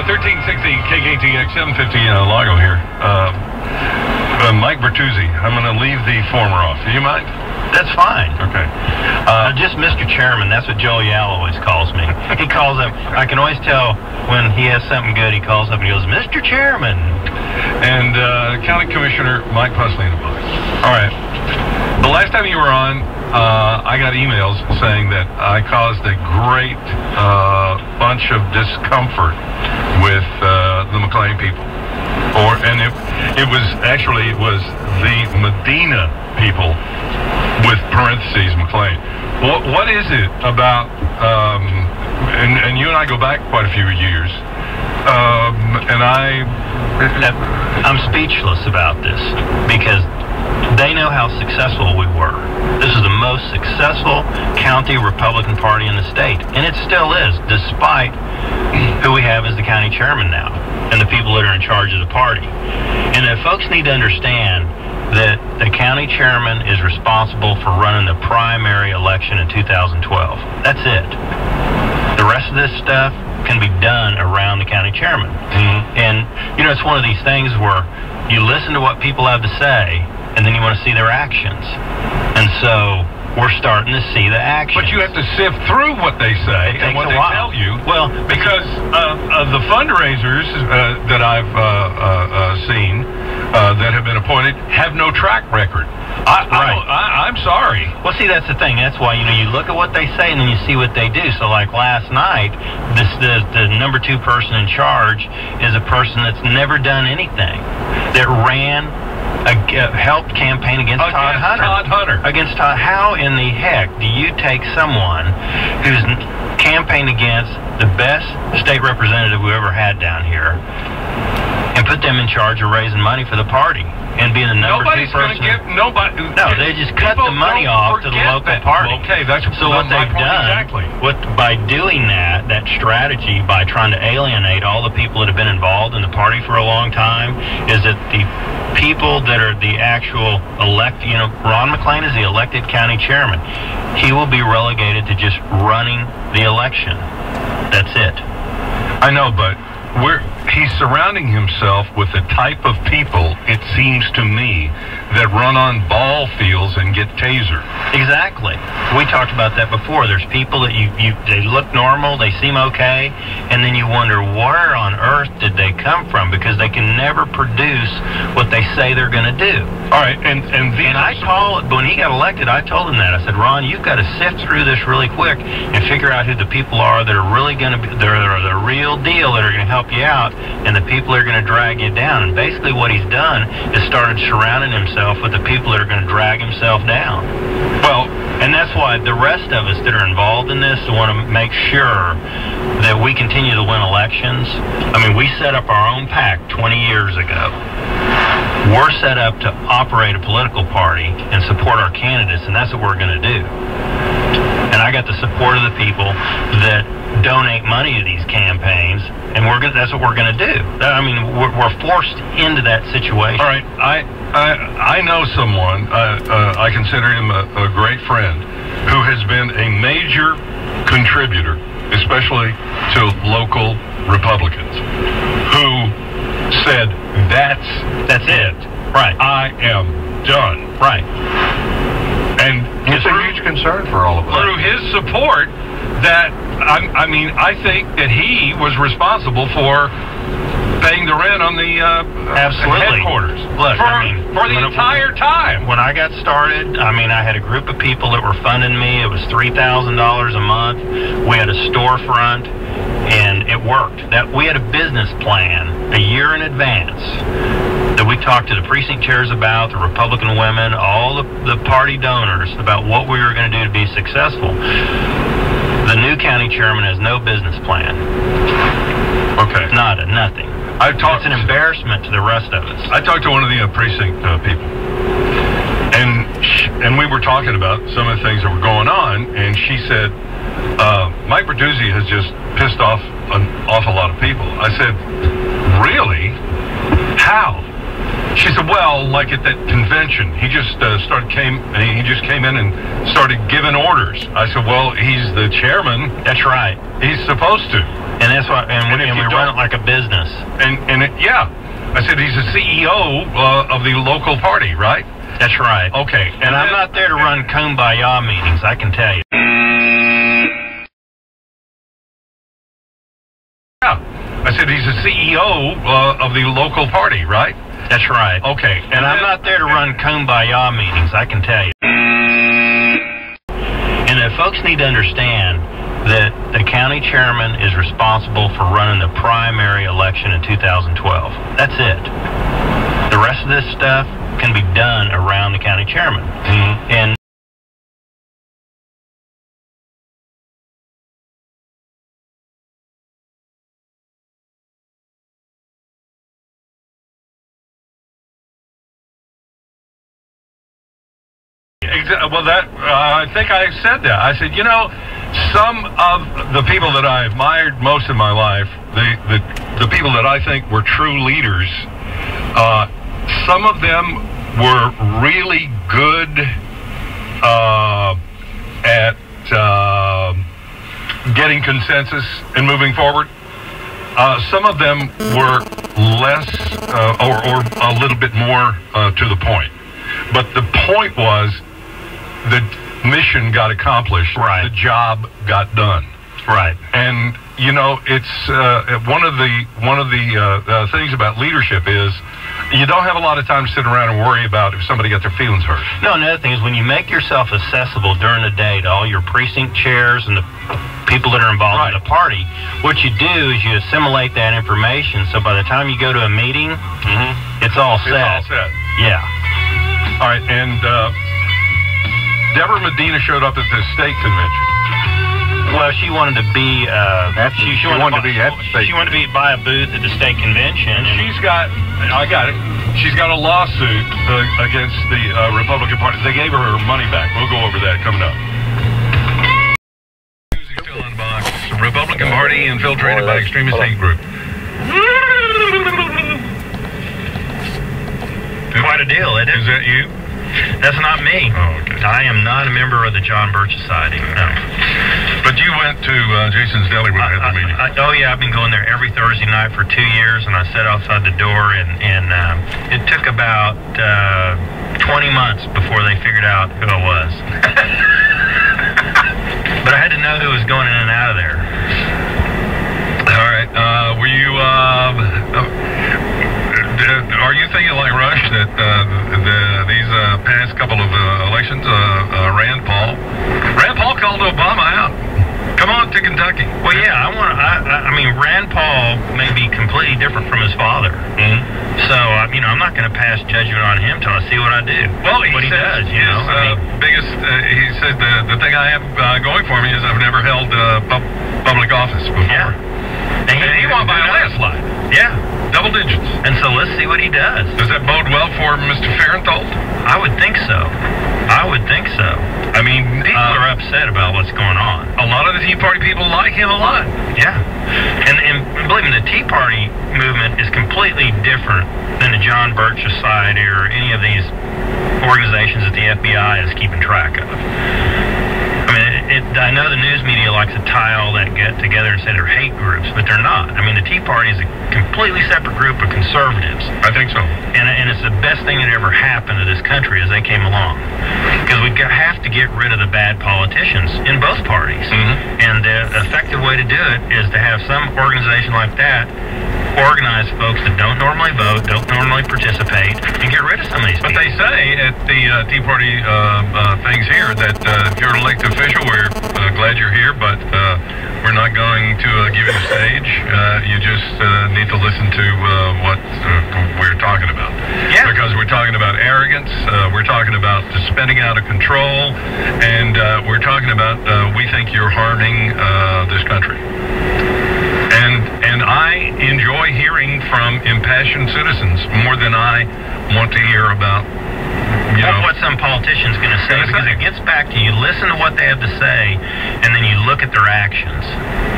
1360 KKTX 750 Lago here. Mike Bertuzzi. I'm going to leave the former off. Do you mind? That's fine. Okay. Just Mr. Chairman. That's what Joe Yal always calls me. He calls up. I can always tell when he has something good. He calls up and he goes, Mr. Chairman. And County Commissioner Mike Pusley in the box. All right. The last time you were on, I got emails saying that I caused a great bunch of discomfort with the McLean people. And it was the Medina people with parentheses McLean. What is it about, and you and I go back quite a few years, and I'm speechless about this because they know how successful we were. This is the most successful county Republican Party in the state, and it still is, despite who we have as the county chairman now and the people that are in charge of the party. And the folks need to understand that the county chairman is responsible for running the primary election in 2012. That's it. The rest of this stuff can be done around the county chairman. Mm-hmm. And, it's one of these things where you listen to what people have to say, and then you want to see their actions. And so we're starting to see the actions. But you have to sift through what they say and what they tell you. Well, because of the fundraisers that I've seen that have been appointed have no track record. I'm sorry. Well, see, that's the thing. That's why, you look at what they say and then you see what they do. So, like last night, the number 2 person in charge is a person that's never done anything, that helped campaign against Todd Hunter. Against Todd. How in the heck do you take someone who's campaigned against the best state representative we ever had down here and put them in charge of raising money for the party and being the number 2 person? No, they just cut the money off to the local party. Okay, that's so what they've done. Exactly. By doing that strategy, by trying to alienate all the people that have been involved in the party for a long time, is that the people that are the actual Ron McLean is the elected county chairman. He will be relegated to just running the election. That's it. I know, but he's surrounding himself with the type of people, it seems to me, that run on ball fields and get tasered. Exactly. We talked about that before. There's people that they look normal, they seem okay, and then you wonder where on earth did they come from, because they can never produce what they say they're going to do. All right, and when he got elected, I told him that. I said, Ron, you've got to sift through this really quick and figure out who the people are that are really going to be the real deal, that are going to help you out, and the people that are going to drag you down. And basically what he's done is started surrounding himself with the people that are going to drag himself down. Well, and that's why the rest of us that are involved in this want to make sure that we continue to win elections. I mean, we set up our own PAC 20 years ago. We're set up to operate a political party and support our candidates, and that's what we're going to do. And I got the support of the people that donate money to these campaigns, and that's what we're going to do. I mean, we're forced into that situation. All right, I know someone, I consider him a great friend, who has been a major contributor, especially to local Republicans, who said, that's it. Right. I am done. Right. And it's a huge concern for all of us. Through his support, I think that he was responsible for paying the rent on the headquarters. Look, for the entire time. When I got started, I had a group of people that were funding me. It was $3,000 a month. We had a storefront, and it worked. We had a business plan a year in advance that we talked to the precinct chairs about, the Republican women, all the party donors, about what we were going to do to be successful. The new county chairman has no business plan. Okay. Nothing. It's an embarrassment to the rest of us. I talked to one of the precinct people, and we were talking about some of the things that were going on, and she said, Mike Bertuzzi has just pissed off an awful lot of people. I said, really? How? She said, well, like at that convention, he just came in and started giving orders. I said, well, he's the chairman. That's right. He's supposed to. And that's why, and we run it like a business. Yeah. I said, he's the CEO of the local party, right? That's right. Okay. And I'm not there to run kumbaya meetings, I can tell you. Yeah. I said, he's the CEO of the local party, right? That's right. Okay. And I'm not there to run kumbaya meetings, I can tell you. And folks need to understand that the county chairman is responsible for running the primary election in 2012. That's it. The rest of this stuff can be done around the county chairman. Mm-hmm. And well, I think I said that. I said, you know, some of the people that I admired most in my life, the people that I think were true leaders, some of them were really good at getting consensus and moving forward. Some of them were less or a little bit more to the point. But the point was, the mission got accomplished. Right. The job got done. right. And you know, it's one of the things about leadership is you don't have a lot of time to sit around and worry about if somebody got their feelings hurt. No, another thing is when you make yourself accessible during the day to all your precinct chairs and the people that are involved in the party, what you do is you assimilate that information. So by the time you go to a meeting, it's all set. It's all set. Yeah. All right, and Deborah Medina showed up at the state convention. Well, she wanted to be she wanted to be at the state. She wanted to be by a booth at the state convention. And she's got, I got it. She's got a lawsuit against the Republican Party. They gave her money back. We'll go over that coming up. Music still on the box. Republican Party infiltrated by extremist hate group. Quite a deal, isn't it? Is that you? That's not me. Oh, okay. I am not a member of the John Birch Society. No. But you went to Jason's Deli when I had the meeting. Oh, yeah, I've been going there every Thursday night for 2 years, and I sat outside the door, and it took about 20 months before they figured out who I was. But I had to know who was going in and out of there. All right. Were you... are you thinking like Rush that these past couple of elections, Rand Paul called Obama out? Come on to Kentucky. Well, yeah, I mean, Rand Paul may be completely different from his father. So, I'm not going to pass judgment on him till I see what I do. Well, he does, he said the thing I have going for me is I've never held public office before. Yeah. And he won by a landslide. Yeah. Double digits. And so let's see what he does. Does that bode well for Mr. Farenthold? I would think so. I mean, people are upset about what's going on. A lot of the Tea Party people like him a lot. Yeah. And believe me, the Tea Party movement is completely different than the John Birch Society or any of these organizations that the FBI is keeping track of. I mean, I know the news media likes to tie all that together and say they're hate groups, but they're not. I mean, the Tea Party is a completely separate group of conservatives. I think so. And it's the best thing that ever happened to this country as they came along. Because we have to get rid of the bad politicians in both parties. And the effective way to do it is to have some organization like that organize folks that don't normally vote, don't normally participate, and get rid of some of these people. But they say at the Tea Party things here that if you're an elected official, we're glad you're here, but we're not going to give you the stage. You just need to listen to what we're talking about. Yeah. Because we're talking about arrogance, we're talking about spending out of control, and we're talking about we think you're harming this country. And I enjoy hearing from impassioned citizens more than I want to hear about, what some politician's going to say, because it gets back to you listen to what they have to say, and then you look at their actions.